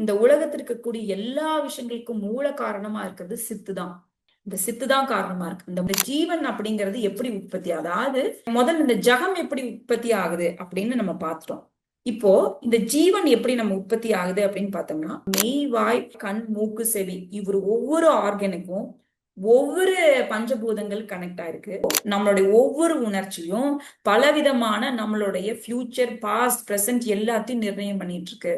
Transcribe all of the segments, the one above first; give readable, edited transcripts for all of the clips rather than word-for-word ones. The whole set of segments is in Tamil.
இந்த உலகத்தில் இருக்கக்கூடிய எல்லா விஷயங்களுக்கும் மூல காரணமா இருக்கிறது சித்து தான். இந்த சித்து தான் காரணமா இருக்கு. இந்த ஜீவன் அப்படிங்கிறது எப்படி உற்பத்தி, அதாவது முதல்ல இந்த ஜகம் எப்படி உற்பத்தி ஆகுது அப்படின்னு நம்ம பார்த்துட்டோம். இப்போ இந்த ஜீவன் எப்படி நம்ம உற்பத்தி ஆகுது அப்படின்னு பார்த்தோம்னா, மெய், வாய், கண், மூக்கு, செவி, இவர் ஒவ்வொரு ஆர்கனுக்கும் ஒவ்வொரு பஞ்சபூதங்கள் கனெக்ட் ஆயிருக்கு. நம்மளுடைய ஒவ்வொரு உணர்ச்சியும் பலவிதமான நம்மளுடைய ஃபியூச்சர், பாஸ்ட், பிரசன்ட் எல்லாத்தையும் நிர்ணயம் பண்ணிட்டு இருக்கு.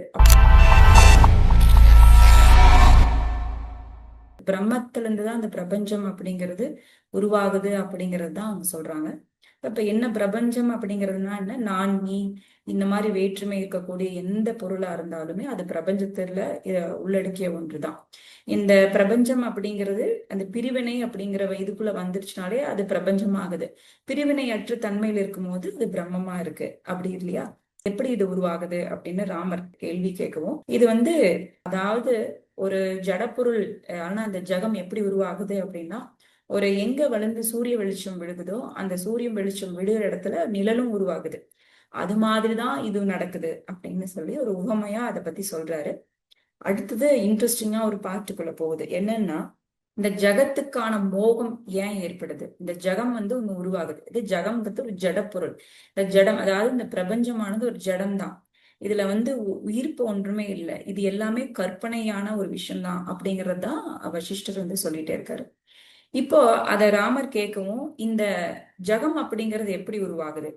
பிரம்மத்திலிருந்து தான் அந்த பிரபஞ்சம் அப்படிங்கிறது உருவாகுது அப்படிங்கிறது தான் அவங்க சொல்றாங்க. இப்ப என்ன பிரபஞ்சம் அப்படிங்கிறதுனா என்ன, நான் நீ இந்த மாதிரி வேற்றுமை இருக்கக்கூடிய எந்த பொருளா இருந்தாலுமே அது பிரபஞ்சத்துல உள்ளடக்கிய ஒன்றுதான். இந்த பிரபஞ்சம் அப்படிங்கிறது அந்த பிரிவினை அப்படிங்கிற இதுக்குள்ள வந்துருச்சுனாலே அது பிரபஞ்சம் ஆகுது. பிரிவினை அற்ற தன்மையில் இருக்கும்போது அது பிரம்மமா இருக்கு, அப்படி இல்லையா? எப்படி இது உருவாகுது அப்படின்னு ராமர் கேள்வி கேட்கவும், இது அதாவது ஒரு ஜடப்பொருள். ஆனா அந்த ஜகம் எப்படி உருவாகுது அப்படின்னா, ஒரு எங்க வளர்ந்து சூரிய வெளிச்சம் விழுகுதோ அந்த சூரிய வெளிச்சம் விழுகிற இடத்துல நிழலும் உருவாகுது. அது மாதிரிதான் இது நடக்குது அப்படின்னு சொல்லி ஒரு உவமையா அதை பத்தி சொல்றாரு. அடுத்தது இன்ட்ரெஸ்டிங்கா ஒரு பாட்டுக்குள்ள போகுது. என்னன்னா, இந்த ஜகத்துக்கான மோகம் ஏன் ஏற்படுது? இந்த ஜகம் ஒண்ணு உருவாகுது. இது ஜகம் ஒரு ஜடப்பொருள். இந்த ஜடம், அதாவது இந்த பிரபஞ்சமானது ஒரு ஜடம் தான். இதுல உயிர்ப்பு ஒன்றுமே இல்லை, இது எல்லாமே கற்பனையான ஒரு விஷயம்தான் அப்படிங்கறதுதான் வசிஷ்டர் சொல்லிட்டே இருக்காரு. இப்போ அத ராமர் கேட்கவும், இந்த ஜகம் அப்படிங்கிறது எப்படி உருவாகுது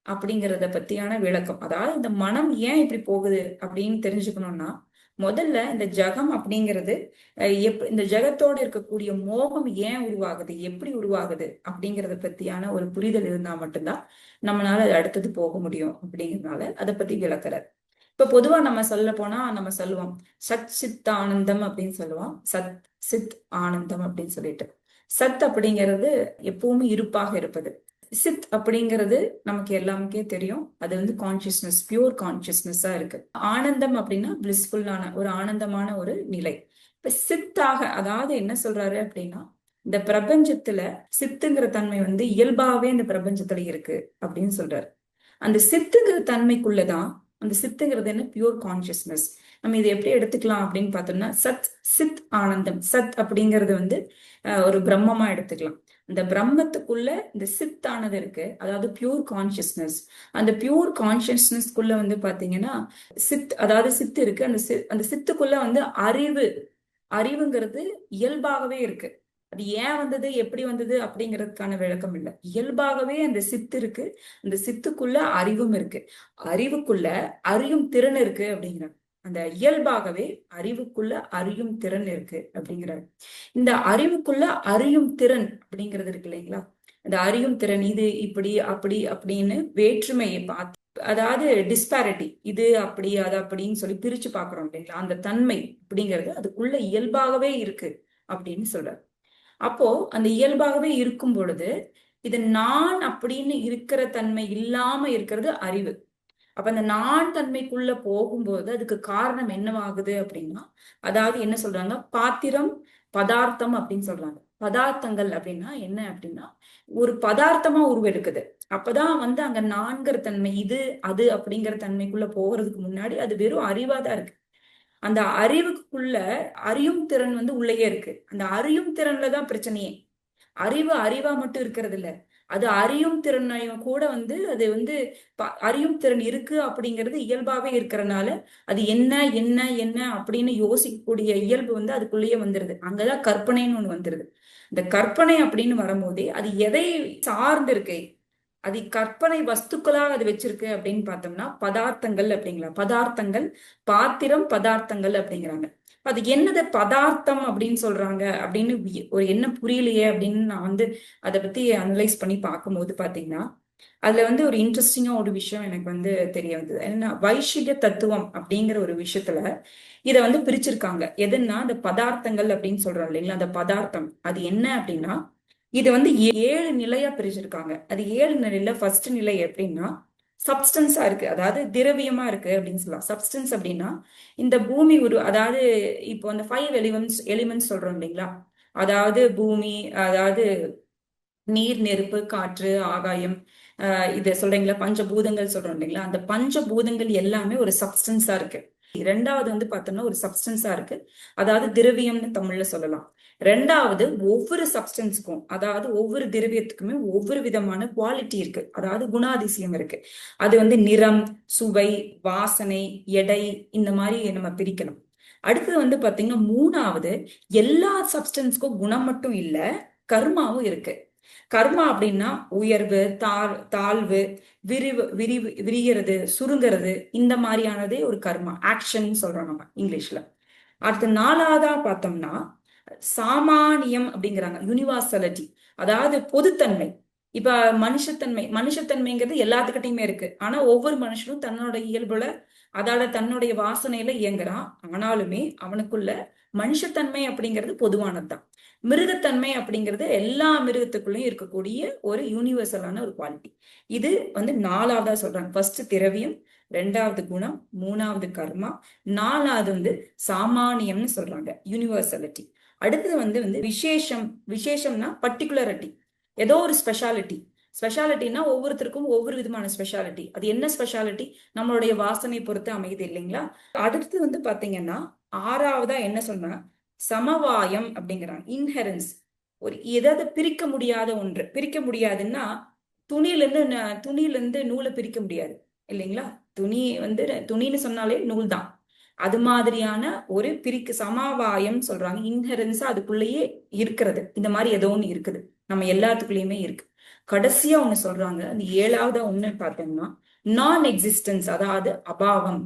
அப்படிங்கிறத பத்தியான விளக்கம், அதாவது இந்த மனம் ஏன் இப்படி போகுது அப்படின்னு தெரிஞ்சுக்கணும்னா, முதல்ல இந்த ஜகம் அப்படிங்கிறது இந்த ஜகத்தோட இருக்கக்கூடிய மோகம் ஏன் உருவாகுது, எப்படி உருவாகுது அப்படிங்கறத பத்தியான ஒரு புரிதல் இருந்தா மட்டும்தான் நம்மளால அது அடுத்தது போக முடியும். அப்படிங்கிறதுனால அதை பத்தி விளக்குறார். இப்ப பொதுவா நம்ம சொல்ல போனா நம்ம சொல்லுவோம் சத் சித் ஆனந்தம் அப்படின்னு சொல்லுவோம். சத் சித் ஆனந்தம் அப்படின்னு சொல்லிட்டு, சத் அப்படிங்கிறது எப்பவுமே இருப்பாக இருப்பது. சித் அப்படிங்கிறது நமக்கு எல்லாருக்கே தெரியும், அது கான்சியஸ்னஸ், பியூர் கான்சியஸ்னஸா இருக்கு. ஆனந்தம் அப்படின்னா பிளிஸ்ஃபுல்லான ஒரு ஆனந்தமான ஒரு நிலை. இப்ப சித்தாக, அதாவது என்ன சொல்றாரு அப்படின்னா, இந்த பிரபஞ்சத்துல சித்துங்கிற தன்மை இயல்பாவே இந்த பிரபஞ்சத்துல இருக்கு அப்படின்னு சொல்றாரு. அந்த சித்துங்கிற தன்மைக்குள்ளதான், அந்த சித்துங்கிறது என்ன, பியூர் கான்சியஸ்னஸ். நம்ம இதை எப்படி எடுத்துக்கலாம் அப்படின்னு பார்த்தோம்னா, சத் சித் ஆனந்தம். சத் அப்படிங்கிறது ஒரு பிரம்மமா எடுத்துக்கலாம். அந்த பிரம்மத்துக்குள்ள இந்த சித்தானது இருக்கு, அதாவது பியூர் கான்சியஸ்னஸ். அந்த பியூர் கான்சியஸ்னஸ்க்குள்ள பாத்தீங்கன்னா சித், அதாவது சித்து இருக்கு. அந்த சித்துக்குள்ள அறிவு, அறிவுங்கிறது இயல்பாகவே இருக்கு. அது ஏன் வந்தது, எப்படி வந்தது அப்படிங்கிறதுக்கான விளக்கம் இல்லை. இயல்பாகவே அந்த சித்து இருக்கு, அந்த சித்துக்குள்ள அறிவும் இருக்கு. அறிவுக்குள்ள அறியும் திறன் இருக்கு அப்படிங்கிறார். அந்த இயல்பாகவே அறிவுக்குள்ள அறியும் திறன் இருக்கு அப்படிங்கிறார். இந்த அறிவுக்குள்ள அறியும் திறன் அப்படிங்கிறது இருக்கு இல்லைங்களா, இந்த அறியும் திறன் இது இப்படி அப்படி அப்படின்னு வேற்றுமையை பார்த்து, அதாவது டிஸ்பாரிட்டி, இது அப்படி அது அப்படின்னு சொல்லி பிரிச்சு பாக்குறோம் இல்லைங்களா, அந்த தன்மை அப்படிங்கிறது அதுக்குள்ள இயல்பாகவே இருக்கு அப்படின்னு சொல்றாரு. அப்போ அந்த இயல்பாகவே இருக்கும் பொழுது இது நான் அப்படின்னு இருக்கிற தன்மை இல்லாம இருக்கிறது அறிவு. அப்ப அந்த நான் தன்மைக்குள்ள போகும்போது அதுக்கு காரணம் என்னவாகுது அப்படின்னா, அதாவது என்ன சொல்றாங்க, பாத்திரம் பதார்த்தம் அப்படின்னு சொல்றாங்க. பதார்த்தங்கள் அப்படின்னா என்ன அப்படின்னா, ஒரு பதார்த்தமா உருவெடுக்குது. அப்பதான் அங்க நான்கிற தன்மை, இது அது அப்படிங்கிற தன்மைக்குள்ள போகிறதுக்கு முன்னாடி அது வெறும் அறிவாதான் இருக்கு. அந்த அறிவுக்குள்ள அறியும் திறன் உள்ளேயே இருக்கு. அந்த அறியும் திறன்லதான் பிரச்சனையே. அறிவு அறிவா மட்டும் இருக்கிறது இல்ல, அது அறியும் திறனையும் கூட அது அறியும் திறன் இருக்கு அப்படிங்கிறது இயல்பாவே இருக்கிறனால அது என்ன என்ன என்ன அப்படின்னு யோசிக்கக்கூடிய இயல்பு அதுக்குள்ளேயே வந்துருது. அங்கதான் கற்பனைன்னு ஒண்ணு வந்துருது. இந்த கற்பனை அப்படின்னு வரும்போதே அது எதை சார்ந்து இருக்கு, அது கற்பனை வஸ்துக்களாக அது வச்சிருக்கு அப்படின்னு பார்த்தோம்னா பதார்த்தங்கள் அப்படிங்களா, பதார்த்தங்கள், பாத்திரம் பதார்த்தங்கள் அப்படிங்கிறாங்க. அது என்னது பதார்த்தம் அப்படின்னு சொல்றாங்க அப்படின்னு ஒரு என்ன புரியலையே அப்படின்னு நான் அதை பத்தி அனலைஸ் பண்ணி பார்க்கும்போது பாத்தீங்கன்னா, அதுல ஒரு இன்ட்ரெஸ்டிங்கா ஒரு விஷயம் எனக்கு தெரிய வந்தது. என்ன, வைஷிக தத்துவம் அப்படிங்கிற ஒரு விஷயத்துல இதை பிரிச்சிருக்காங்க. எதுன்னா, அந்த பதார்த்தங்கள் அப்படின்னு சொல்றோம் இல்லைங்களா, அந்த பதார்த்தம் அது என்ன அப்படின்னா, இது 7 நிலையா பிரிச்சிருக்காங்க. அது 7 நிலையில ஃபர்ஸ்ட் நிலை எப்படின்னா, சப்ஸ்டன்ஸா இருக்கு, அதாவது திரவியமா இருக்கு அப்படின்னு சொல்லலாம். சப்ஸ்டன்ஸ் அப்படின்னா இந்த பூமி அதாவது இப்போ அந்த 5 எலிமெண்ட்ஸ் சொல்றோம் இல்லைங்களா, அதாவது பூமி, அதாவது நீர், நெருப்பு, காற்று, ஆகாயம், இதை சொல்றீங்களா, பஞ்சபூதங்கள் சொல்றோம் இல்லைங்களா, அந்த பஞ்சபூதங்கள் எல்லாமே ஒரு சப்ஸ்டன்ஸா இருக்கு. ரெண்டாவது வந்து பார்த்தோம்னா ஒரு சப்ஸ்டன்ஸா இருக்கு, அதாவது திரவியம்னு தமிழ்ல சொல்லலாம். ரெண்டாவது ஒவ்வொரு சப்ஸ்டன்ஸுக்கும், அதாவது ஒவ்வொரு திரவியத்துக்குமே ஒவ்வொரு விதமான குவாலிட்டி இருக்கு, அதாவது குணாதிசயம் இருக்கு. அது வந்து நிறம், சுவை, வாசனை, எடை, இந்த மாதிரி நம்ம பிரிக்கலாம். அடுத்தது வந்து பாத்தீங்கன்னா மூணாவது, எல்லா சப்ஸ்டன்ஸ்க்கும் குணம் மட்டும் இல்ல, கர்மாவும் இருக்கு. கர்மா அப்படின்னா உயர்வு, தாழ்வு, விரிகிறது, சுருங்கிறது, இந்த மாதிரியானதே ஒரு கர்மா, ஆக்ஷன் சொல்றோம் நம்ம இங்கிலீஷ்ல. அடுத்து நாலாவதா பார்த்தோம்னா சாமானியம் அப்படிங்கிறாங்க, யூனிவர்சலிட்டி, அதாவது பொதுத்தன்மை. இப்ப மனுஷத்தன்மைங்கிறது எல்லாத்துக்கிட்டையுமே இருக்கு. ஆனா ஒவ்வொரு மனுஷனும் தன்னோட இயல்புல, அதால தன்னுடைய வாசனையில இயங்குறான். ஆனாலுமே அவனுக்குள்ள மனுஷத்தன்மை அப்படிங்கிறது பொதுவானதுதான். மிருகத்தன்மை அப்படிங்கிறது எல்லா மிருகத்துக்குள்ளயும் இருக்கக்கூடிய ஒரு யூனிவர்சலான ஒரு குவாலிட்டி. இது வந்து நாலாவதா சொல்றாங்க. ஃபர்ஸ்ட் திரவியம், ரெண்டாவது குணம், மூணாவது கர்மா, நாலாவது வந்து சாமானியம்னு சொல்றாங்க, யூனிவர்சலிட்டி. அடுத்தது வந்து வந்து விசேஷம். விசேஷம்னா பர்டிகுலரிட்டி, ஏதோ ஒரு ஸ்பெஷாலிட்டி. ஸ்பெஷாலிட்டினா ஒவ்வொருத்தருக்கும் ஒவ்வொரு விதமான ஸ்பெஷாலிட்டி. அது என்ன ஸ்பெஷாலிட்டி? நம்மளுடைய வாசனை பொறுத்து அமையுது இல்லைங்களா? அடுத்து வந்து பாத்தீங்கன்னா ஆறாவதா என்ன சொன்னா சமவாயம் அப்படிங்கிறாங்க, இன்ஹெரன்ஸ். ஒரு ஏதாவது பிரிக்க முடியாத ஒன்று. பிரிக்க முடியாதுன்னா துணியிலிருந்து நூலை பிரிக்க முடியாது இல்லைங்களா? துணி வந்து துணின்னு சொன்னாலே நூல் தான். அது மாதிரியான ஒரு சமவாயம் சொல்றாங்க, இன்ஹெரன்ஸா அதுக்குள்ளேயே இருக்கிறது. இந்த மாதிரி ஏதோ ஒண்ணு இருக்குது, நம்ம எல்லாத்துக்குள்ளயுமே இருக்கு. கடைசியா ஒண்ணு சொல்றாங்க, அந்த ஏழாவதா ஒண்ணு பார்த்தோம்னா நான் எக்ஸிஸ்டன்ஸ், அதாவது அபாவம்.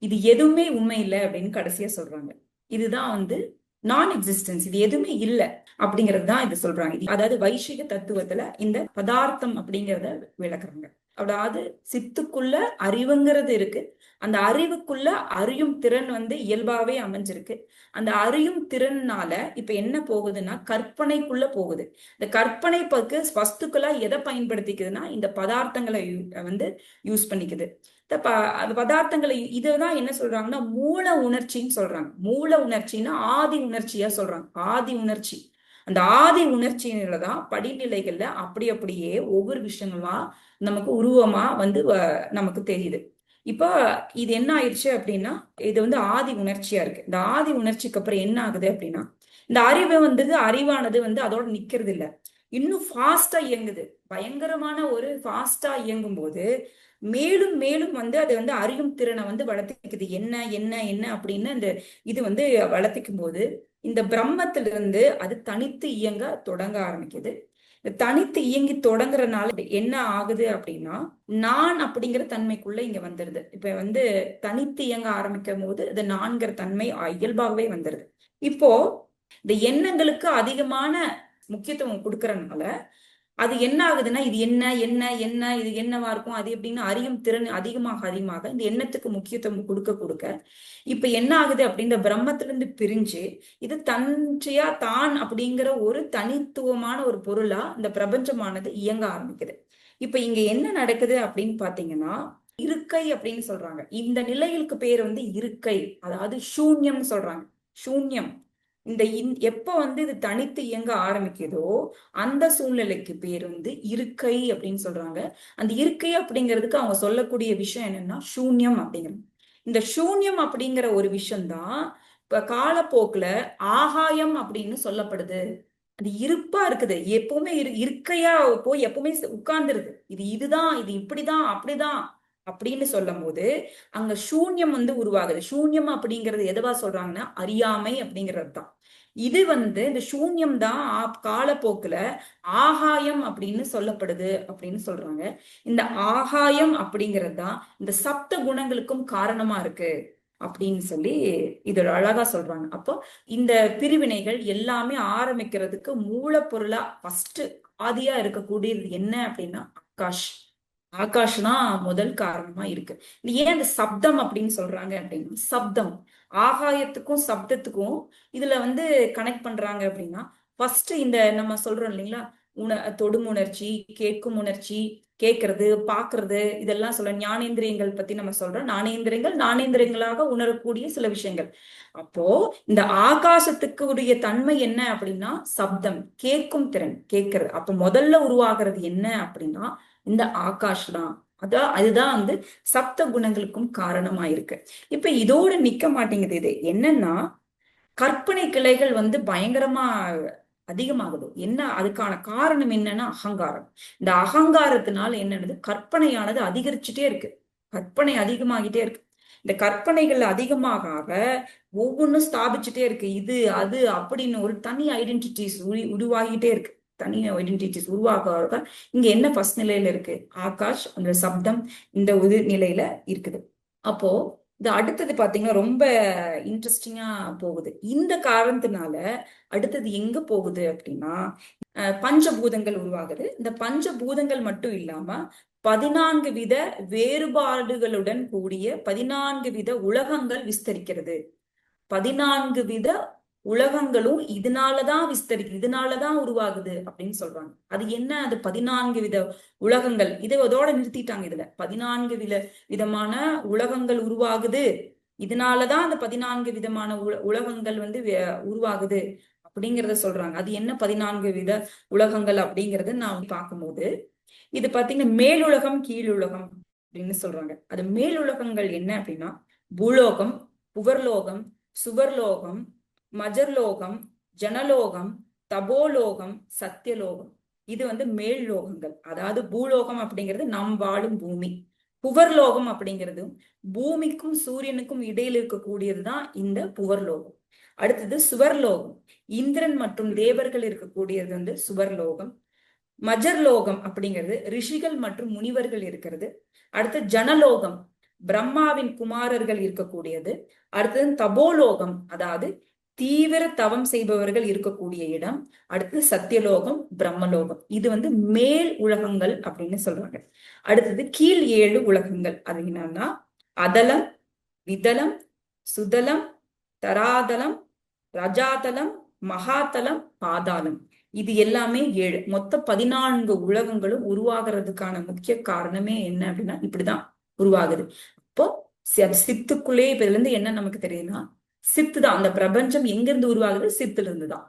இது எதுவுமே உண்மை இல்லை அப்படின்னு கடைசியா சொல்றாங்க. இதுதான் வந்து நான் எக்ஸிஸ்டன்ஸ், இது எதுவுமே இல்லை அப்படிங்கிறது தான் இது சொல்றாங்க. அதாவது வைஷிக தத்துவத்துல இந்த பதார்த்தம் அப்படிங்கிறத விளக்குறாங்க. அதாவது சித்துக்குள்ள அறிவுங்கிறது இருக்கு, அந்த அறிவுக்குள்ள அறியும் திறன் வந்து இயல்பாவே அமைஞ்சிருக்கு. அந்த அறியும் திறனால இப்ப என்ன போகுதுன்னா கற்பனைக்குள்ள போகுது. இந்த கற்பனை பக்கு வஸ்துக்களா எதை பயன்படுத்திக்குதுன்னா இந்த பதார்த்தங்களை வந்து யூஸ் பண்ணிக்குது. அந்த பதார்த்தங்களை இதுதான் என்ன சொல்றாங்கன்னா மூல உணர்ச்சின்னு சொல்றாங்க. மூல உணர்ச்சின்னா ஆதி உணர்ச்சியா சொல்றாங்க. ஆதி உணர்ச்சி, அந்த ஆதி உணர்ச்சியிலதான் படிநிலைகள்ல அப்படி அப்படியே ஒவ்வொரு விஷயங்களா நமக்கு உருவமா வந்து நமக்கு தெரியுது. இப்போ இது என்ன ஆயிடுச்சு அப்படின்னா, இது வந்து ஆதி உணர்ச்சியா இருக்கு. இந்த ஆதி உணர்ச்சிக்கு அப்புறம் என்ன ஆகுது அப்படின்னா, இந்த அறிவானது வந்து அதோட நிக்கிறது இல்ல, இன்னும் ஃபாஸ்டா இயங்குது. பயங்கரமான ஒரு ஃபாஸ்டா இயங்கும் போது மேலும் மேலும் வந்து அது வந்து அறியும் திறனை வந்து வளர்த்திக்குது. என்ன என்ன என்ன அப்படின்னு அந்த இது வந்து வளர்த்திக்கும் போது இந்த பிரம்மத்திலிருந்து அது தனித்து இயங்க தொடங்க ஆரம்பிக்குது. தனித்து இயங்கி தொடங்குறதுனால என்ன ஆகுது அப்படின்னா நான் அப்படிங்கிற தன்மைக்குள்ள இங்க வந்துருது. இப்ப வந்து தனித்து இயங்க ஆரம்பிக்கும் போது இது நான்கிற தன்மை இயல்பாகவே வந்துருது. இப்போ இந்த எண்ணங்களுக்கு அதிகமான முக்கியத்துவம் கொடுக்கறதுனால அது என்ன ஆகுதுன்னா இது என்ன என்ன என்ன இது என்னவா இருக்கும் அது எப்படின்னு அறியும் திறன் அதிகமாக இந்த எண்ணத்துக்கு முக்கியத்துவம் கொடுக்க கொடுக்க இப்ப என்ன ஆகுது அப்படின்ற பிரம்மத்திலிருந்து பிரிஞ்சு இது தன்றியா தான் அப்படிங்கிற ஒரு தனித்துவமான ஒரு பொருளா இந்த பிரபஞ்சமானது இயங்க ஆரம்பிக்குது. இப்ப இங்க என்ன நடக்குது அப்படின்னு பாத்தீங்கன்னா இருக்கை அப்படின்னு சொல்றாங்க. இந்த நிலைகளுக்கு பேர் வந்து இருக்கை, அதாவது சூன்யம் சொல்றாங்க. சூன்யம். இந்த எப்ப வந்து இது தனித்து இயங்க ஆரம்பிக்குதோ அந்த சூழ்நிலைக்கு பேர் வந்து இருக்கை அப்படின்னு சொல்றாங்க. அந்த இருக்கை அப்படிங்கிறதுக்கு அவங்க சொல்லக்கூடிய விஷயம் என்னன்னா சூன்யம் அப்படிங்கிறது. இந்த சூன்யம் அப்படிங்கிற ஒரு விஷயம்தான் இப்ப காலப்போக்குல ஆகாயம் அப்படின்னு சொல்லப்படுது. அது இருப்பா இருக்குது, எப்பவுமே இருக்கையா போய் எப்பவுமே உட்கார்ந்துருது. இதுதான், இது இப்படிதான் அப்படிதான் அப்படின்னு சொல்லும் போது அங்க சூன்யம் வந்து உருவாகுது. சூன்யம் அப்படிங்கிறது எதுவா சொல்றாங்கன்னா அறியாமை அப்படிங்கிறது தான். இது வந்து இந்த சூன்யம் தான் காலப்போக்குல ஆகாயம் அப்படின்னு சொல்லப்படுது அப்படின்னு சொல்றாங்க. இந்த ஆகாயம் அப்படிங்கிறது தான் இந்த சப்த குணங்களுக்கும் காரணமா இருக்கு அப்படின்னு சொல்லி இதோட அழகா சொல்றாங்க. அப்போ இந்த பிரிவினைகள் எல்லாமே ஆரம்பிக்கிறதுக்கு மூலப்பொருளா ஃபர்ஸ்ட் ஆதியா இருக்கக்கூடியது என்ன அப்படின்னா ஆகாஷ். ஆகாஷ் தான் முதல் காரணமா இருக்கு. ஏன் அந்த சப்தம் அப்படின்னு சொல்றாங்க அப்படின்னா சப்தம் ஆகாயத்துக்கும் சப்தத்துக்கும் இதுல வந்து கனெக்ட் பண்றாங்க அப்படின்னா ஃபர்ஸ்ட் இந்த நம்ம சொல்றோம் இல்லைங்களா, தொடும் உணர்ச்சி, கேட்கும் உணர்ச்சி, கேட்கறது, பாக்குறது, இதெல்லாம் சொல்ல ஞானேந்திரியங்கள் பத்தி நம்ம சொல்றோம். ஞானேந்திரியங்களாக உணரக்கூடிய சில விஷயங்கள். அப்போ இந்த ஆகாசத்துக்கு உரிய தன்மை என்ன அப்படின்னா சப்தம், கேட்கும் திறன், கேட்கறது. அப்ப முதல்ல உருவாகிறது என்ன அப்படின்னா இந்த ஆகாஷ் தான். அதுதான் வந்து சப்த குணங்களுக்கும் காரணமா இருக்கு. இப்ப இதோட நிக்க மாட்டேங்குது. இது என்னன்னா கற்பனை கிளைகள் வந்து பயங்கரமா அதிகமாகுது. என்ன அதுக்கான காரணம் என்னன்னா அகங்காரம். இந்த அகங்காரத்தினால என்னது கற்பனையானது அதிகரிச்சுட்டே இருக்கு. கற்பனை அதிகமாகிட்டே இருக்கு. இந்த கற்பனைகள் அதிகமாக ஒவ்வொன்றும் ஸ்தாபிச்சுட்டே இருக்கு. இது அது அப்படின்னு ஒரு தனி ஐடென்டிட்டிஸ் உருவாகிட்டே இருக்கு. தனி ஐடென்டிட்டிஸ் உருவாக இங்க என்ன ஃபர்ஸ்ட் நிலையில இருக்கு? ஆகாஷ் அந்த சப்தம் இந்த ஒரு நிலையில இருக்குது. அப்போ இது அடுத்தது பாத்தீங்கன்னா ரொம்ப இன்ட்ரெஸ்டிங்கா போகுது. இந்த காரணத்தினால அடுத்தது எங்க போகுது அப்படின்னா பஞ்சபூதங்கள் உருவாகுது. இந்த பஞ்சபூதங்கள் மட்டும் இல்லாம 14 வித வேறுபாடுகளுடன் கூடிய 14 வித உலகங்கள் விஸ்தரிக்கிறது. 14 வித உலகங்களும் இதனாலதான் இதனாலதான் உருவாகுது அப்படின்னு சொல்றாங்க. அது என்ன? அது 14 வித உலகங்கள் இதோட நிறுத்திட்டாங்க. இதுல 14 விதமான உலகங்கள் உருவாகுது. இதனாலதான் அந்த 14 விதமான உலகங்கள் வந்து உருவாகுது அப்படிங்கிறத சொல்றாங்க. அது என்ன 14 வித உலகங்கள் அப்படிங்கறது நான் பார்க்கும்போது இது பாத்தீங்கன்னா மேலுலகம் கீழுலகம் அப்படின்னு சொல்றாங்க. அது மேலுலகங்கள் என்ன அப்படின்னா பூலோகம், புவர்லோகம், சுவர்லோகம், மஜர்லோகம், ஜனலோகம், தபோலோகம், சத்தியலோகம். இது வந்து மேல் லோகங்கள். அதாவது பூலோகம் அப்படிங்கிறது நம் வாழும் பூமி. புவர்லோகம் அப்படிங்கிறது பூமிக்கும் சூரியனுக்கும் இடையில் இருக்கக்கூடியதுதான் இந்த புவர்லோகம். அடுத்தது சுவர்லோகம். இந்திரன் மற்றும் தேவர்கள் இருக்கக்கூடியது வந்து சுவர்லோகம். மஜர்லோகம் அப்படிங்கிறது ரிஷிகள் மற்றும் முனிவர்கள் இருக்கிறது. அடுத்து ஜனலோகம் பிரம்மாவின் குமாரர்கள் இருக்கக்கூடியது. அடுத்தது தபோலோகம் அதாவது தீவிர தவம் செய்பவர்கள் இருக்கக்கூடிய இடம். அடுத்தது சத்தியலோகம், பிரம்மலோகம். இது வந்து மேல் உலகங்கள் அப்படின்னு சொல்றாங்க. அடுத்தது கீழ் 7 உலகங்கள். அது என்னன்னா அதலம், விதலம், சுதலம், தராதலம், ரஜாதலம், மகாதலம், பாதாளம். இது எல்லாமே 7. மொத்தம் 14 உலகங்களும் உருவாகிறதுக்கான முக்கிய காரணமே என்ன அப்படின்னா இப்படிதான் உருவாகுது. அப்போ சித்துக்குள்ளே இப்ப இதுல இருந்து என்ன நமக்கு தெரியுதுன்னா சித்து தான். அந்த பிரபஞ்சம் எங்கிருந்து உருவாகுது? சித்துல இருந்துதான்.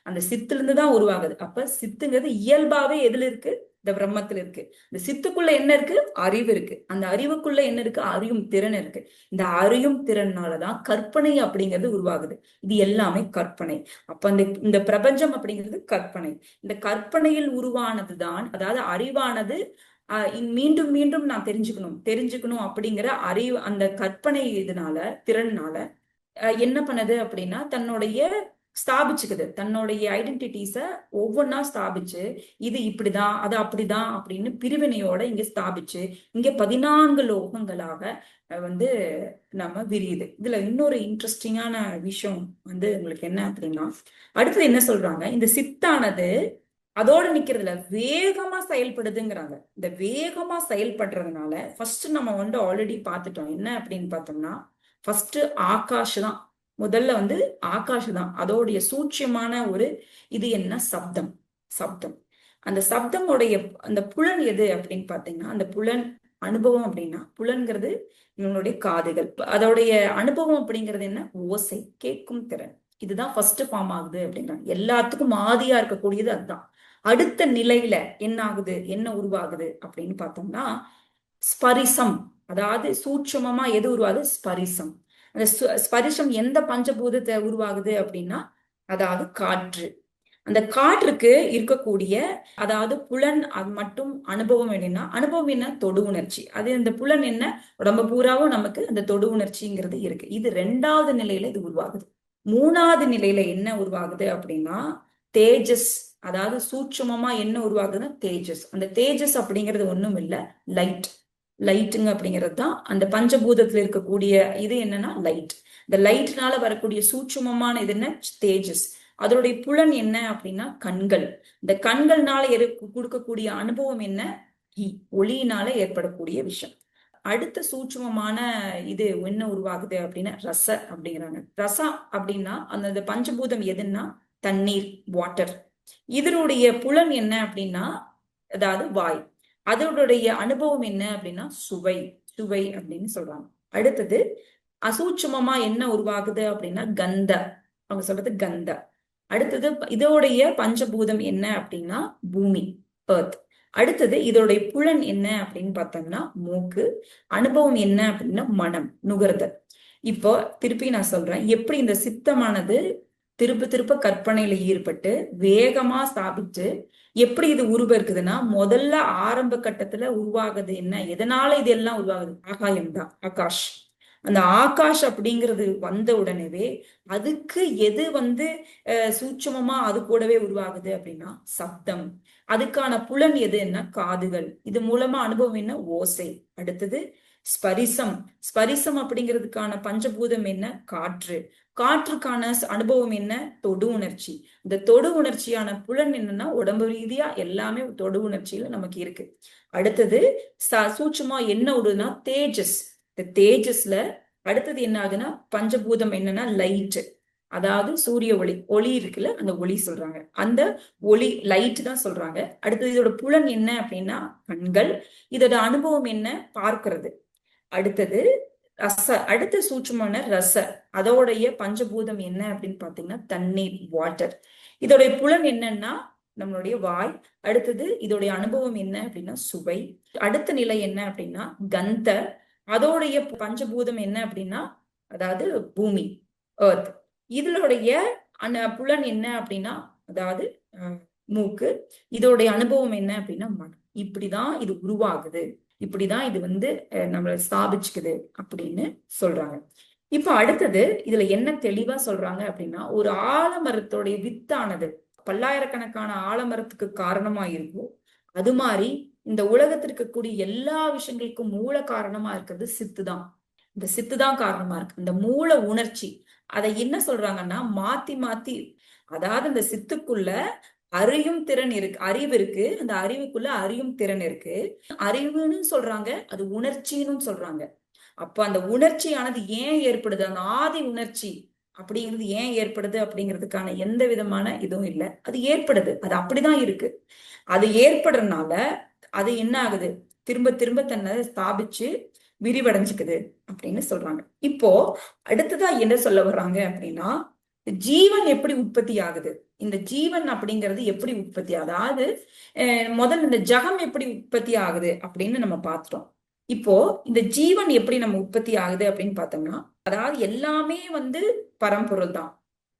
அந்த சித்துல இருந்துதான் உருவாகுது. அப்ப சித்துங்கிறது இயல்பாவே எதுல இருக்கு? இந்த பிரம்மத்துல இருக்கு. இந்த சித்துக்குள்ள என்ன இருக்கு? அறிவு இருக்கு. அந்த அறிவுக்குள்ள என்ன இருக்கு? அறியும் திறன் இருக்கு. இந்த அறியும் திறனாலதான் கற்பனை அப்படிங்கிறது உருவாகுது. இது எல்லாமே கற்பனை. அப்ப இந்த பிரபஞ்சம் அப்படிங்கிறது கற்பனை. இந்த கற்பனையில் உருவானதுதான், அதாவது அறிவானது மீண்டும் மீண்டும் நான் தெரிஞ்சுக்கணும் அப்படிங்கிற அறிவு அந்த கற்பனை இதனால திறனால என்ன பண்ணுது அப்படின்னா தன்னுடைய ஸ்தாபிச்சுக்குது. தன்னுடைய ஐடென்டிட்டிஸ ஒவ்வொன்னா ஸ்தாபிச்சு இது இப்படிதான் அது அப்படிதான் அப்படின்னு பிரிவினையோட இங்க ஸ்தாபிச்சு இங்க 14 லோகங்களாக வந்து நம்ம விரியுது. இதுல இன்னொரு இன்ட்ரெஸ்டிங்கான விஷயம் வந்து உங்களுக்கு என்ன அப்படின்னா அடுத்தது என்ன சொல்றாங்க? இந்த சித்தானது அதோட நிக்கிறதுல வேகமா செயல்படுதுங்கிறாங்க. இந்த வேகமா செயல்படுறதுனால ஃபர்ஸ்ட் நம்ம வந்து ஆல்ரெடி பார்த்துட்டோம். என்ன அப்படின்னு பார்த்தோம்னா ஃபர்ஸ்ட் ஆகாஷ் தான். முதல்ல வந்து ஆகாஷ் தான். அதோடைய சூட்சமான ஒரு இது என்ன? சப்தம். சப்தம். அந்த சப்தமுடைய அந்த புலன் எது அப்படின்னு பாத்தீங்கன்னா அந்த புலன் அனுபவம் அப்படின்னா புலன்கிறது இவங்களுடைய காதுகள். அதோடைய அனுபவம் அப்படிங்கிறது என்ன? ஓசை, கேட்கும் திறன். இதுதான் ஃபர்ஸ்ட் ஃபார்ம் ஆகுது அப்படிங்கிறாங்க. எல்லாத்துக்கும் ஆதியா இருக்கக்கூடியது அதுதான். அடுத்த நிலையில என்ன ஆகுது? என்ன உருவாகுது அப்படின்னு பார்த்தோம்னா ஸ்பரிசம். அதாவது சூட்சமமா எது உருவாகுது? ஸ்பரிசம். அந்த ஸ்பரிசம் எந்த பஞ்சபூதத்தை உருவாகுது அப்படின்னா அதாவது காற்று. அந்த காற்றுக்கு இருக்கக்கூடிய அதாவது புலன் அது மட்டும் அனுபவம் என்னன்னா அனுபவம் என்ன? தொடு உணர்ச்சி. அது இந்த புலன் என்ன? உடம்பு பூராவும் நமக்கு அந்த தொடு உணர்ச்சிங்கிறது இருக்கு. இது 2வது நிலையில இது உருவாகுது. 3வது நிலையில என்ன உருவாகுது அப்படின்னா தேஜஸ். அதாவது சூட்சமமா என்ன உருவாகுதுன்னா தேஜஸ். அந்த தேஜஸ் அப்படிங்கிறது ஒண்ணும் இல்லை, லைட். லைட்டுங்க அப்படிங்கிறது தான் அந்த பஞ்சபூதத்துல இருக்கக்கூடிய இது என்னன்னா லைட். இந்த லைட்னால வரக்கூடிய சூட்சமமான இது என்ன? தேஜஸ். அதனுடைய புலன் என்ன அப்படின்னா கண்கள். இந்த கண்கள்னால கொடுக்கக்கூடிய அனுபவம் என்ன? ஒளியினால ஏற்படக்கூடிய விஷயம். அடுத்த சூட்சமமான இது என்ன உருவாகுது அப்படின்னா ரச அப்படிங்கிறாங்க. ரசம் அப்படின்னா அந்த பஞ்சபூதம் எதுன்னா தண்ணீர், வாட்டர். இதனுடைய புலன் என்ன அப்படின்னா அதாவது வாய். அதனுடைய அனுபவம் என்ன அப்படின்னா சுவை. சுவை அப்படின்னு சொல்றாங்க. அடுத்தது அசூட்சமமா என்ன உருவாகுது அப்படின்னா கந்த. அவங்க சொல்றது கந்த. அடுத்தது இதோடைய பஞ்சபூதம் என்ன அப்படின்னா பூமி, எர்த். அடுத்தது இதோடைய புலன் என்ன அப்படின்னு பார்த்தோம்னா மூக்கு. அனுபவம் என்ன அப்படின்னா மனம், நுகர்தல். இப்போ திருப்பி நான் சொல்றேன், எப்படி இந்த சித்தமானது திருப்ப திருப்ப கற்பனையில ஈடுபட்டு வேகமா ஸ்தாபிச்சு எப்படி இது உருவெடுக்குதுன்னா, முதல்ல ஆரம்ப கட்டத்துல உருவாகுது என்ன, எதனால இது எல்லாம் உருவாகுது? ஆகாயம் தான், ஆகாஷ். அந்த ஆகாஷ் அப்படிங்கிறது வந்த உடனேவே அதுக்கு எது சூட்சுமமா அது கூடவே உருவாகுது அப்படின்னா சப்தம். அதுக்கான புலன் எதுன்னா காதுகள். இது மூலமா அனுபவம் என்ன? ஓசை. அடுத்தது ஸ்பரிசம். ஸ்பரிசம் அப்படிங்கிறதுக்கான பஞ்சபூதம் என்ன? காற்று. காற்றுக்கான அனுபவம் என்ன? தொடு உணர்ச்சி. இந்த தொடு உணர்ச்சியான புலன் என்னன்னா உடம்பு ரீதியா எல்லாமே தொடு உணர்ச்சியில நமக்கு இருக்கு. அடுத்தது சூட்சுமா என்ன விடுதுன்னா தேஜஸ். இந்த தேஜஸ்ல அடுத்தது என்ன ஆகுதுன்னா பஞ்சபூதம் என்னன்னா லைட். அதாவது சூரிய ஒளி, ஒளி இருக்குல்ல, அந்த ஒளி சொல்றாங்க. அந்த ஒளி லைட் தான் சொல்றாங்க. அடுத்தது இதோட புலன் என்ன அப்படின்னா கண்கள். இதோட அனுபவம் என்ன? பார்க்கிறது. அடுத்தது ரச. அடுத்த சூட்சுமான ரச. அதோடைய பஞ்சபூதம் என்ன அப்படின்னு பாத்தீங்கன்னா தண்ணீர், வாட்டர். இதோடைய புலன் என்னன்னா நம்மளுடைய வாய். அடுத்தது இதோடைய அனுபவம் என்ன அப்படின்னா சுவை. அடுத்த நிலை என்ன அப்படின்னா கந்த. அதோடைய பஞ்சபூதம் என்ன அப்படின்னா அதாவது பூமி, எர்த். இதனுடைய புலன் என்ன அப்படின்னா அதாவது மூக்கு. இதோடைய அனுபவம் என்ன அப்படின்னா மனம். இப்படிதான் இது உருவாகுது, இப்படிதான் இது நம்மளை ஸ்தாபிச்சுக்குது அப்படின்னு சொல்றாங்க. இப்ப அடுத்தது இதுல என்ன தெளிவா சொல்றாங்க அப்படின்னா, ஒரு ஆலமரத்தோடைய வித்தானது பல்லாயிரக்கணக்கான ஆலமரத்துக்கு காரணமா இருக்கும். அது மாதிரி இந்த உலகத்திற்கு இருக்கக்கூடிய எல்லா விஷயங்களுக்கும் மூல காரணமா இருக்கிறது சித்து தான். இந்த சித்து தான் காரணமா இருக்கு. இந்த மூல உணர்ச்சி அதை என்ன சொல்றாங்கன்னா மாத்தி மாத்தி, அதாவது இந்த சித்துக்குள்ள அறியும் திறன் இருக்கு, அறிவு இருக்கு. அந்த அறிவுக்குள்ள அறியும் திறன் இருக்கு. அறிவுன்னு சொல்றாங்க, அது உணர்ச்சின்னு சொல்றாங்க. அப்ப அந்த உணர்ச்சியானது ஏன் ஏற்படுது, அந்த ஆதி உணர்ச்சி அப்படிங்கிறது ஏன் ஏற்படுது அப்படிங்கிறதுக்கான எந்த விதமான இதுவும் இல்லை. அது ஏற்படுது, அது அப்படிதான் இருக்கு. அது ஏற்படுறதுனால அது என்ன ஆகுது, திரும்ப திரும்ப தன்னை ஸ்தாபிச்சு விரிவடைஞ்சுக்குது அப்படின்னு சொல்றாங்க. இப்போ அடுத்ததா என்ன சொல்ல வர்றாங்க அப்படின்னா, ஜீவன் எப்படி உற்பத்தி ஆகுது, இந்த ஜீவன் அப்படிங்கிறது எப்படி உற்பத்தி, அதாவது முதல்ல இந்த ஜகம் எப்படி உற்பத்தி ஆகுது அப்படின்னு நம்ம பார்த்துட்டோம். இப்போ இந்த ஜீவன் எப்படி நம்ம உற்பத்தி ஆகுது அப்படின்னு பார்த்தோம்னா, அதாவது எல்லாமே பரம்பொருள் தான்,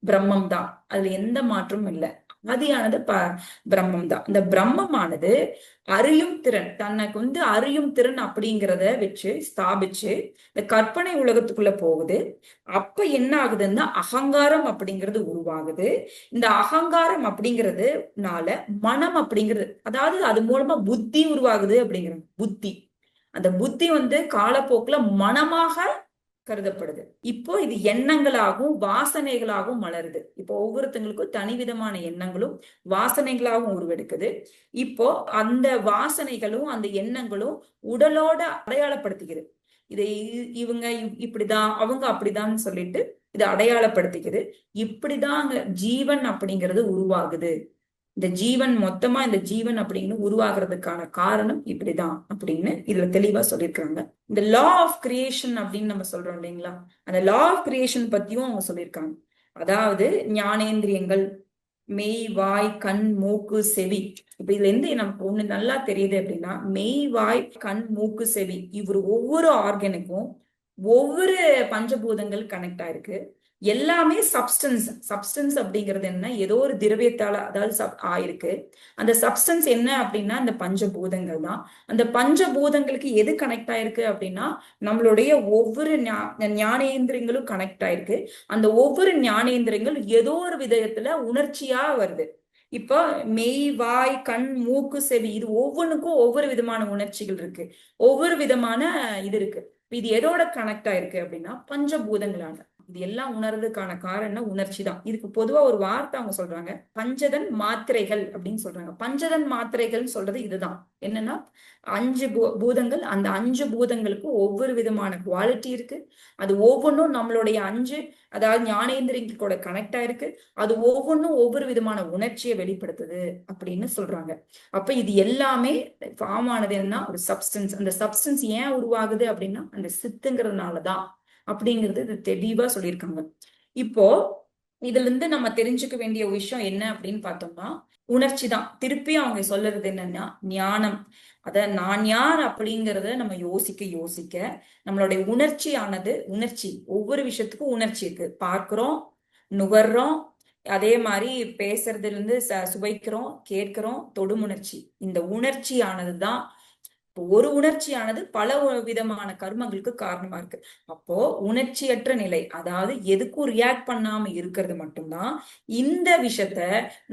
பிரம்மம் தான். அதுல எந்த மாற்றமும் இல்லை. ஆதியானது பிரம்மம் தான். இந்த பிரம்மமானது அறியும் திறன், தனக்கு அறியும் திறன் அப்படிங்கிறத வச்சு ஸ்தாபிச்சு இந்த கற்பனை உலகத்துக்குள்ள போகுது. அப்ப என்ன ஆகுதுன்னா அகங்காரம் அப்படிங்கிறது உருவாகுது. இந்த அகங்காரம் அப்படிங்கிறதுனால மனம் அப்படிங்கிறது, அதாவது அது மூலமா புத்தி உருவாகுது அப்படிங்கிறது. புத்தி, அந்த புத்தி காலப்போக்குல மனமாக கருதப்படுது. இப்போ இது எண்ணங்களாகவும் வாசனைகளாகவும் மலருது. இப்போ ஒவ்வொருத்தங்களுக்கும் தனிவிதமான எண்ணங்களும் வாசனைகளாகவும் உருவெடுக்குது. இப்போ அந்த வாசனைகளும் அந்த எண்ணங்களும் உடலோட அடையாளப்படுத்திக்குது. இதை இவங்க இப்படிதான், அவங்க அப்படிதான் சொல்லிட்டு இதை அடையாளப்படுத்திக்குது. இப்படிதான் ஜீவன் அப்படிங்கிறது உருவாகுது. இந்த ஜீவன் மொத்தமா இந்த ஜீவன் அப்படின்னு உருவாகிறதுக்கான காரணம் இப்படிதான் அப்படின்னு இதுல தெளிவா சொல்லியிருக்காங்க. இந்த லா ஆஃப் கிரியேஷன் அப்படின்னு நம்ம சொல்றோம் இல்லைங்களா, அந்த லா ஆஃப் கிரியேஷன் பத்தியும் அவங்க சொல்லியிருக்காங்க. அதாவது ஞானேந்திரியங்கள், மெய், வாய், கண், மூக்கு, செவி. இப்ப இதுல இருந்து நமக்கு ஒண்ணு நல்லா தெரியுது அப்படின்னா, மெய், வாய், கண், மூக்கு, செவி இவர் ஒவ்வொரு ஆர்கனுக்கும் ஒவ்வொரு பஞ்சபூதங்கள் கனெக்ட் ஆயிருக்கு. எல்லாமே சப்ஸ்டன்ஸ். சப்ஸ்டன்ஸ் அப்படிங்கிறது என்ன, ஏதோ ஒரு திரவியத்தால அதாவது ஆயிருக்கு. அந்த சப்ஸ்டன்ஸ் என்ன அப்படின்னா இந்த பஞ்சபூதங்கள் தான். அந்த பஞ்சபூதங்களுக்கு எது கனெக்ட் ஆயிருக்கு அப்படின்னா நம்மளுடைய ஒவ்வொரு ஞானேந்திரியங்களும் கனெக்ட் ஆயிருக்கு. அந்த ஒவ்வொரு ஞானேந்திரியங்கள் ஏதோ ஒரு விதத்துல உணர்ச்சியா வருது. இப்போ மெய், வாய், கண், மூக்கு, செவி இது ஒவ்வொன்றுக்கும் ஒவ்வொரு விதமான உணர்ச்சிகள் இருக்கு, ஒவ்வொரு விதமான இது இருக்கு. இது எதோட கனெக்ட் ஆயிருக்கு அப்படின்னா பஞ்சபூதங்களான. இது எல்லாம் உணர்றதுக்கான காரணம் உணர்ச்சி தான். இதுக்கு பொதுவா ஒரு வார்த்தை அவங்க சொல்றாங்க, பஞ்சதன் மாத்திரைகள் அப்படின்னு சொல்றாங்க. பஞ்சதன் மாத்திரைகள் சொல்றது இதுதான். என்னன்னா 5 பூதங்கள், அந்த 5 பூதங்களுக்கும் ஒவ்வொரு விதமான குவாலிட்டி இருக்கு. அது ஒவ்வொன்றும் நம்மளுடைய 5 அதாவது ஞானேந்திரியங்களோட கனெக்ட் ஆயிருக்கு. அது ஒவ்வொன்றும் ஒவ்வொரு விதமான உணர்ச்சியை வெளிப்படுத்துது அப்படின்னு சொல்றாங்க. அப்ப இது எல்லாமே ஃபார்ம் ஆனது என்ன, ஒரு சப்ஸ்டன்ஸ். அந்த சப்ஸ்டன்ஸ் ஏன் உருவாகுது அப்படின்னா அந்த சித்துங்கிறதுனாலதான் அப்படிங்கிறது இது தெளிவா சொல்லியிருக்காங்க. இப்போ இதுல இருந்து நம்ம தெரிஞ்சுக்க வேண்டிய விஷயம் என்ன அப்படின்னு பார்த்தோம்னா, உணர்ச்சி தான். திருப்பி அவங்க சொல்றது என்னன்னா ஞானம். அத நான் யார் அப்படிங்கறத நம்ம யோசிக்க யோசிக்க நம்மளுடைய உணர்ச்சியானது, உணர்ச்சி ஒவ்வொரு விஷயத்துக்கும் உணர்ச்சி இருக்கு. பார்க்கிறோம், நுகர்றோம், அதே மாதிரி பேசுறதுல இருந்து சுவைக்கிறோம், கேட்கிறோம், தொடுமுணர்ச்சி. இந்த உணர்ச்சியானதுதான், ஒரு உணர்ச்சியானது பல விதமான கர்மங்களுக்கு காரணமா இருக்கு. அப்போ உணர்ச்சியற்ற நிலை, அதாவது எதுக்கும் ரியாக்ட் பண்ணாம இருக்கிறது மட்டும்தான் இந்த விஷயத்த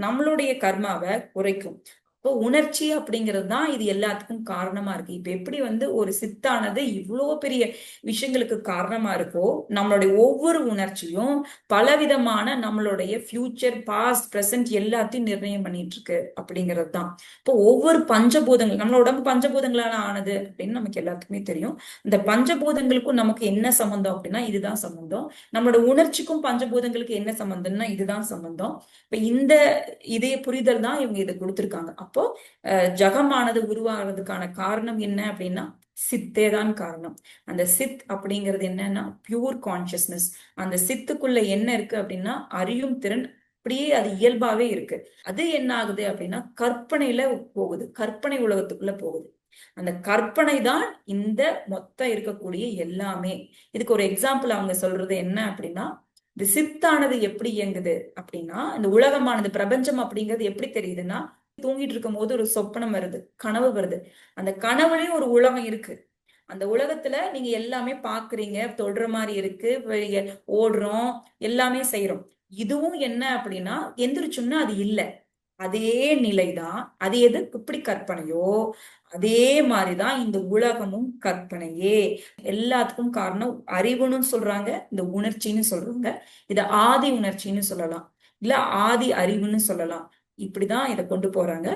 நம்மளுடைய கர்மாவை குறைக்கும். இப்போ உணர்ச்சி அப்படிங்கிறது தான் இது எல்லாத்துக்கும் காரணமா இருக்கு. இப்ப எப்படி ஒரு சித்தானது இவ்வளோ பெரிய விஷயங்களுக்கு காரணமா இருக்கோ, நம்மளுடைய ஒவ்வொரு உணர்ச்சியும் பலவிதமான நம்மளுடைய ஃபியூச்சர், பாஸ்ட், பிரசன்ட் எல்லாத்தையும் நிர்ணயம் பண்ணிட்டு இருக்கு அப்படிங்கிறது தான். இப்போ ஒவ்வொரு பஞ்சபூதங்கள், நம்மளோட உடம்பு பஞ்சபூதங்களால ஆனது அப்படின்னு நமக்கு எல்லாத்துக்குமே தெரியும். இந்த பஞ்சபூதங்களுக்கும் நமக்கு என்ன சம்பந்தம் அப்படின்னா இதுதான் சம்பந்தம். நம்மளோட உணர்ச்சிக்கும் பஞ்சபூதங்களுக்கு என்ன சம்பந்தம்னா இதுதான் சம்பந்தம். இப்ப இந்த இதே புரிதல் தான் இவங்க இதை கொடுத்திருக்காங்க. அப்போ ஜகமானது உருவாகிறதுக்கான காரணம் என்ன அப்படின்னா சித்தே தான் காரணம். அந்த சித் அப்படிங்கிறது என்னன்னா பியூர் கான்சியஸ்னஸ். அந்த சித்துக்குள்ள என்ன இருக்கு அப்படின்னா அறியும் திறன், அப்படியே அது இயல்பாவே இருக்கு. அது என்ன ஆகுது அப்படின்னா கற்பனையில போகுது, கற்பனை உலகத்துக்குள்ள போகுது. அந்த கற்பனை தான் இந்த மொத்தம் இருக்கக்கூடிய எல்லாமே. இதுக்கு ஒரு எக்ஸாம்பிள் அவங்க சொல்றது என்ன அப்படின்னா, இந்த சித்தானது எப்படி இயங்குது அப்படின்னா, இந்த உலகமானது பிரபஞ்சம் அப்படிங்கிறது எப்படி தெரியுதுன்னா, தூங்கிட்டு இருக்கும் போது ஒரு சொப்பனம் வருது, கனவு வருது. அந்த கனவுலயும் ஒரு உலகம் இருக்கு. அந்த உலகத்துல நீங்க எல்லாமே பாக்குறீங்க, தொடுற மாதிரி இருக்கு, ஓடுறோம், எல்லாமே செய்யறோம். இதுவும் என்ன அப்படின்னா எந்திரிச்சோம்னா அது இல்ல. அதே நிலைதான். அது எது இப்படி கற்பனையோ அதே மாதிரிதான் இந்த உலகமும் கற்பனையே. எல்லாத்துக்கும் காரணம் அறிவுன்னு சொல்றாங்க, இந்த உணர்ச்சின்னு சொல்றாங்க. இத ஆதி உணர்ச்சின்னு சொல்லலாம், இல்ல ஆதி அறிவுன்னு சொல்லலாம். இப்படிதான் இதை கொண்டு போறாங்க.